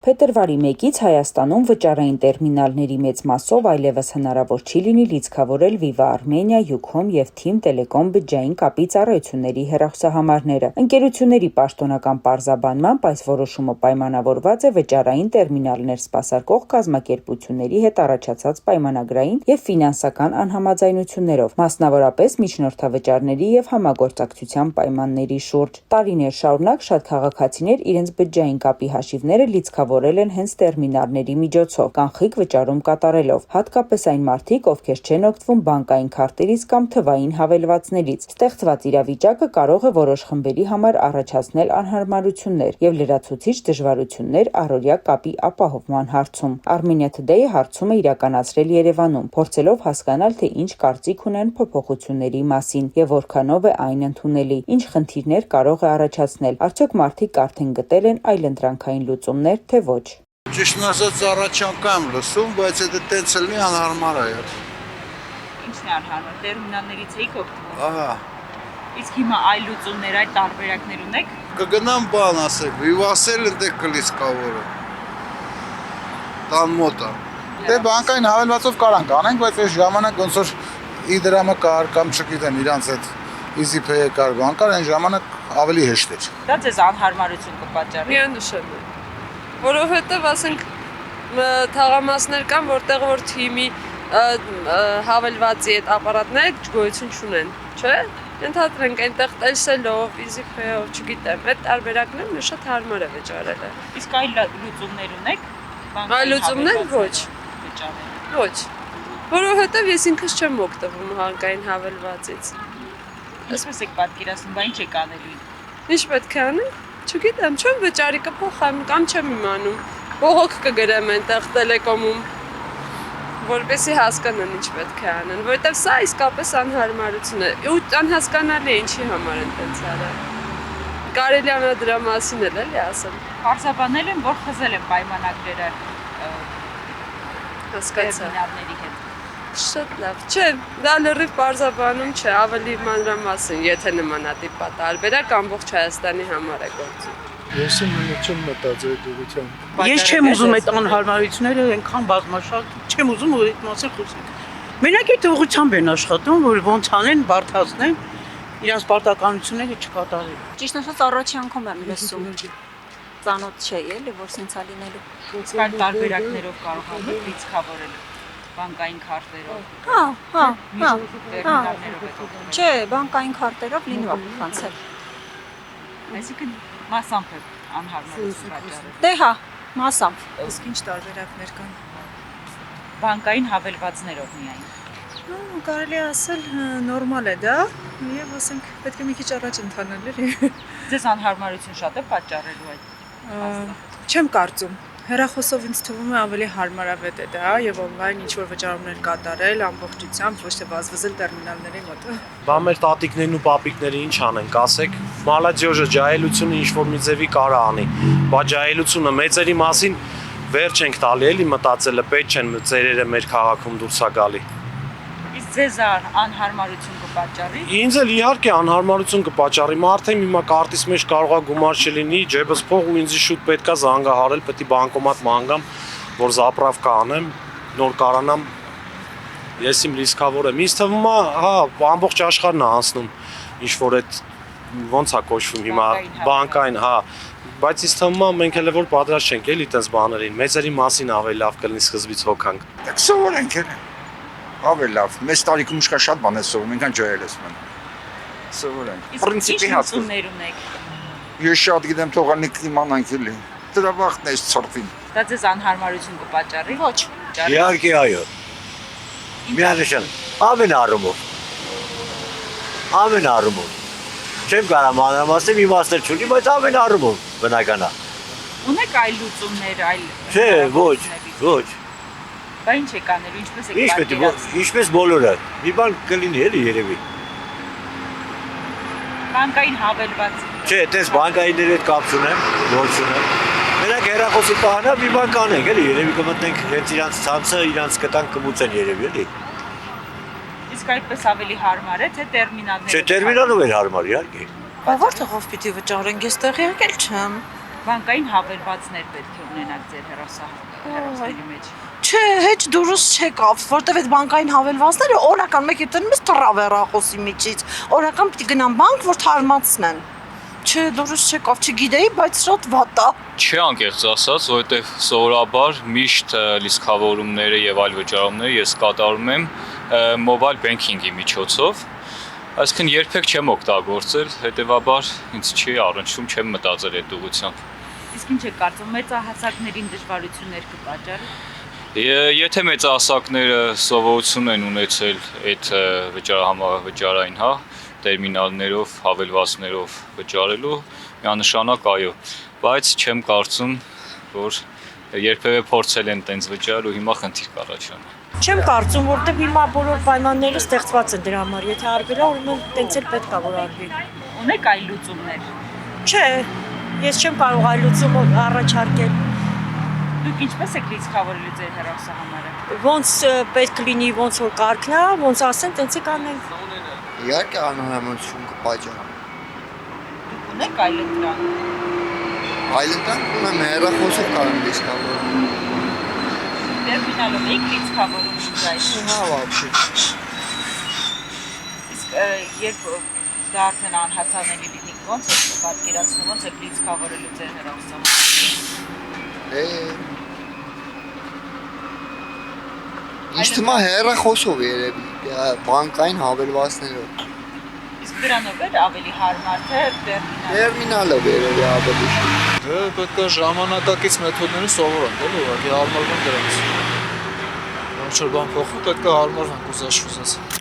Փետրվարի 1-ից Հայաստանում վճարային տերմինալների մեծ մասով այլևս հնարավոր չի լինի լիցքավորել Viva Armenia, Ucom և Team Telecom բջջային կապի ծառայությունների հեռախոսահամարները։ Ընկերությունների պաշտոնական պարզաբանմամբ այս որոշումը պայմանավորված է վճարային տերմինալներ սպասարկող կազմակերպությունների հետ առաջացած պայմանագրային և ֆինանսական անհամաձայնություններով, մասնավորապես միջնորդավճարների և համագործակցության պայմանների շուրջ։ Տարիներ շարունակ շատ քաղաքացիներ իրենց բջջային կապի հաշիվները լիցքավորել են հենց տերմինալների միջոցով, կանխիկ վճարում կատարելով, հատկապես այն մարդիկ, ովքեր չեն օգտվում բանկային քարտերից կամ թվային հավելվածներից։ Ստեղծված իրավիճակը կարող է որոշ խմբերի համար առաջացնել անհարմարություններ և լրացուցիչ դժվարություններ առօրյա կապի ապահովման հարցում։ Armenia Today-ը հարցում է իրականացրել Երևանում, փորձելով հասկանալ, թե ինչ կարծիք ունեն փոփոխությունների մասին և որքանով է այն ընդունելի, ինչ խնդիրներ կարող է առաջացնել, արդյոք մարդիկ արդեն գտել են այլընտրանքային լուծումներ, թե ոչ։ Ճիշտն ասած առաջանքամ լսում, բայց դա տենց էլի անհարմար է։ Ինչն է անհարմար, տերմինալներից եք օգտվում։ Ահա։ Իսկ հիմա այլ լուծումներ, այլ տարբերակներ ունեք։ Կգնամ բան ասեք, Viva-սել ընդ կլիսկավորը։ Տան մոտ է։ Դե բանկային հավելվածով կարանք անենք, բայց այս ժամանակ ոնց որ իդրամը կար կամ չգիտեմ, իրանց այդ Easy Pay-ը կար, բանկար այն ժամանակ ավելի հեշտ էր։ Դա ձեզ անհարմարություն կպատճառի։ Միանշանակ։ Որովհետև ասենք թաղամասներ կան, որտեղ որ թիմի հավելվածի այդ ապարատները գոյություն չունեն, չէ՞։ Ենթադրենք այնտեղ Telcel-ով, Easy Pay-ով, չգիտեմ, այդ տարբերակներն շատ հարմար է վճարելը։ Իսկ այլ լուծումներ ունեք։ Այլ լուծումներ ոչ։ Ոչ։ Որովհետև ես ինքս չեմ օգտվում բանկային հավելվածից։ Ինչպես եք պատկերացնում, բա ինչ եք անելու։ Ինչ պետք է անենք։ Չգիտեմ, չեմ վճարի կփոխեմ կամ չեմ իմանում։ Բողոք կգրեմ այնտեղ Telecom-ում, որպեսզի հասկանան ինչ պետք է անեն, որովհետև սա իսկապես անհարմարություն է։ Ու անհասկանալի է ինչի համար են տենց արել։ Կարելի է դրա մասին էլի ասել։ Պարզաբանել են, որ խզել են պայմանագրերը հասկացա։ Տերմինալների հետ։ Շատ լավ։ Չէ, դա լրիվ պարզաբանում չէ, ավելի մանրամասն, եթե նմանատիպ տարբերակ ամբողջ Հայաստանի համար է գործում։ Ես չեմ մտածել այդ ուղղությամբ։ Ես չեմ ուզում այդ անհարմարությունները այնքան բազմաշատ, չեմ ուզում որ այդ մասին խոսենք։ Մենակ այդ ուղղությամբ են աշխատում, որ ոնց անեն, բարդացնեն, իրենց պարտականությունները չկատարեն։ Ճիշտ ասած առաջի անգամ եմ լսում։ Ծանոթ չէ, էլի, որ սենց է լինելու։ Իսկ տարբերակներով կարող եք լիցքավորել բանկային քարտերով։ Հա։ Տերմինալներով եք օգտվում։ Չէ, բանկային քարտերով լինում է փոխանցել։ Այսինքն մասամբ է անհարմարություն պատճառել։ Դե հա, մասամբ։ Իսկ ինչ տարբերակներ կան։ Բանկային հավելվածներով միայն։ Կարելի է ասել նորմալ է դա, եւ ասենք պետք է մի քիչ առաջ ընթանել էլի։ Ձեզ անհարմարություն շատ է պատճառելու այդ։ Չեմ կարծում։ Հեռախոսով ինձ թվում է ավելի հարմարավետ է դա եւ on-line ինչ-որ վճարումներ կատարել ամբողջությամբ, ոչ թե վազվզել տերմինալների մոտ։ Բա մեր տատիկներն ու պապիկները ինչ անենք, ասեք, մալադյոժը ջահելությունը ինչ-որ մի ձևի կարա անի, բա ջահելությունը մեծերի մասին վերջ ենք տալի էլի մտածելը, պետք չեն ծերերը մեր քաղաքում դուրս է գալի։ Իսկ ձեզ անհարմարություն կպատճառի։ Ինձ էլ իհարկե անհարմարություն կպատճառի, մարդը հիմա կարտից մեջ կարողա գումար չլինի, ջեբս փող ու ինձ շուտ պետքա զանգահարել, պետք է բանկոմատ մանգամ, որ զապրավկա անեմ, նոր կարանամ, ես իմ լիսկավոր եմ։ Ինձ թվում է, հա, ամբողջ աշխարհն է անցնում, ինչ որ այդ ոնց է կոչվում հիմա բանկային, հա, բայց ինձ թվում է մենք էլ որ պատրաստ չենք էլի այդպես բաներին, մեծերի մասին ավելի լավ կլինի սկզբից հոգանք։ Դեք սովոր ենք էլի։ Ավելի լավ, մեծ տարիքում շկա շատ բան է սովորում, ինքան ջահել ես մեն։ Սովոր ենք։ Պրինցիպի հասկացումներ ունեք։ Ես շատ գիտեմ թողանիք իմանանք էլի։ Դրա վախտն է ծրտին։ Դա ձեզ անհարմարություն կպատճառի։ Ոչ։ Իհարկե այո։ Միանշան, ամեն առումով։ Ամեն առումով։ Չեմ կարող մանրամասն իմաստել չունի, բայց ամեն առումով բնական է։ Ունեք այլ լուծումներ, այլ։ Չէ, ոչ, ոչ։ Բա ինչ եք անելու, ինչպես եք պատկերացնում։ Ինչպես բոլորը։ Մի բան կլինի էլի երևի։ Բանկային հավելված։ Չէ, այդպես բանկայինների հետ կապ չունեմ, ոչ չունեմ։ Մենակ հեռախոսի պահանա մի բան կանենք էլի, երևի կմտնենք հենց իրանց ցանցը, իրանց կտանք կմուծեն երևի էլի։ Իսկ այդպես ավելի հարմար է, թե տերմինալները։ Չէ, տերմինալով էր հարմար իհարկե։ Բա որտեղով պիտի վճարենք, ես տեղյակ էլ չեմ։ Բանկային հավելվածներ պետք է ունենաք ձեր հեռախոսների մեջ։ Չէ, հեչ դուրս չեկավ, որտեվ այդ բանկային հավելվածները օրական մեկ է տնից թռավ հեռախոսի միջից։ Օրական պիտի գնան բանկ, որ թարմացնեն։ Չէ, դուրս չեկավ, չգիտեի, բայց շատ վատ է։ Չէ, անկեղծ ասած, որովհետև սովորաբար միշտ լիցքավորումները եւ այլ վճարումները ես կատարում եմ mobile banking-ի միջոցով, այսինքն երբեք չեմ օգտագործել, հետեւաբար ինձ չի առնչվում, չեմ մտածել այդ ուղղությամբ։ Իսկ ինչ եք կարծում, մեծահասակներին դժվարություններ կպատճառի։ Եթե մեծահասակները սովորություն են ունեցել այդ վճարային, տերմինալներով, հավելվածներով վճարելու, միանշանակ այո, բայց չեմ կարծում, որ երբևէ փորձել են տենց վճարել ու հիմա խնդիր կառաջանա։ Չեմ կարծում, որտեղ հիմա բոլոր պայմանները ստեղծված են դրա համար, եթե արվել է, ուրեմն տենց էլ պետք է որ արվի։ Ունեք այլ լուծումներ։ Չէ, ես չեմ կարող այլ լուծում առաջարկել։ Դուք ինչպես եք լիցքավորելու ձեր հեռախոսահամարը։ Ոնց պետք լինի, ոնց որ կարգն է, ոնց ասեն, տենց է կանենք։ Իհարկե անհնարինություն կպատճառի։ Դուք ունեք այլ ընտրան։ Այլ ընտրան ունեմ հեռախոսով կարող լիցքավորել։ Տերմինալով եք լիցքավորում շուտայից։ Հա, вообще։ Իսկ երբ դա արդեն անհասանելի լինի, ոնց եք պատկերացնում, ոնց եք լիցքավորելու ձեր հեռախոսահամարը։ Ինձ թվում է հեռախոսով երևի, բանկային հավելվածներով։ Իսկ դրանով է ավելի հարմար թե տերմինալով երևի ավելի շուտ։ Դե պետք է ժամանակակից մեթոդները սովորենք, էլի, ուղղակի հարմարվենք դրանց։ Ինչ որ բան փոխվում, պետք է հարմարվենք ուզած-ուզած։